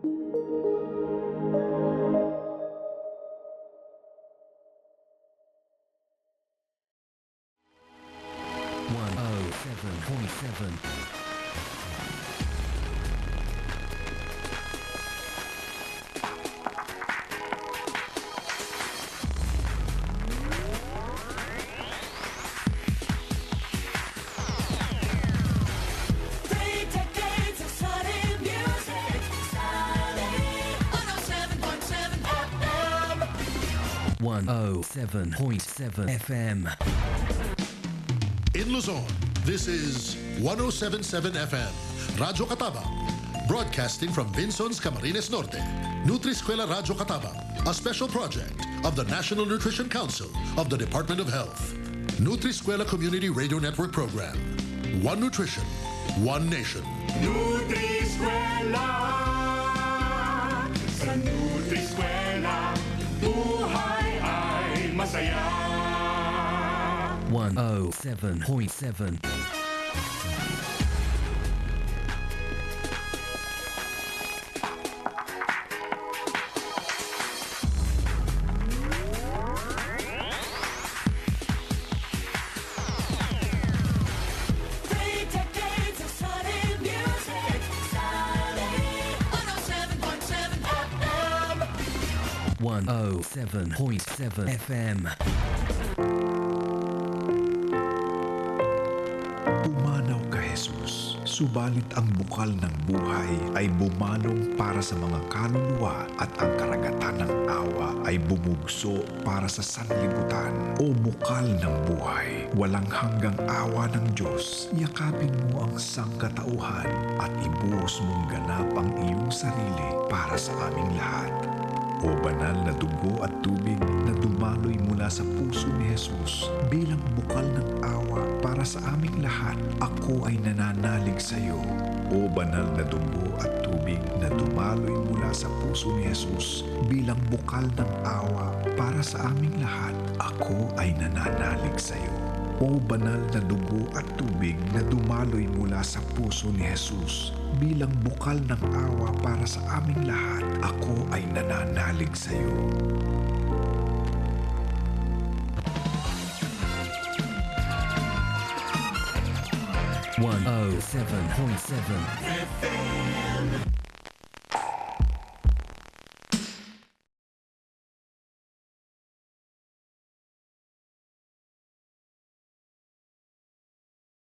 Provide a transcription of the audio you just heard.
107.7. Three decades of solid music, solid 107.7 FM. 107.7 FM. In Luzon, this is 1077 FM, Radyo Katabang. Broadcasting from Vinson's Camarines Norte, Nutri-Eskwela Radyo Katabang, a special project of the National Nutrition Council of the Department of Health. Nutri-Eskwela Community Radio Network Program. One Nutrition, One Nation. Nutri-Eskwela, sa Nutri-Eskwela, buhay ay masaya. 107.7. Three decades of solid music, solid 107.7 FM. 107.7 FM. Pumanaw ka, Jesus. Subalit ang bukal ng buhay ay bumalong para sa mga kaluluwa at ang karagatan ng awa ay bumugso para sa sanlibutan. O bukal ng buhay, walang hanggang awa ng Diyos, yakapin mo ang sangkatauhan at ibuhos mong ganap ang iyong sarili para sa aming lahat. O banal na dugo at tubig na dumaloy mula sa puso ni Jesus bilang bukal ng awa para sa aming lahat, ako ay nananalig sa iyo. O banal na dugo at tubig na dumaloy mula sa puso ni Jesus bilang bukal ng awa para sa aming lahat, ako ay nananalig sa iyo. O banal na dugo at tubig na dumaloy mula sa puso ni Jesus bilang bukal ng awa para sa aming lahat, ako ay nananalig sa iyo. One oh 7.7.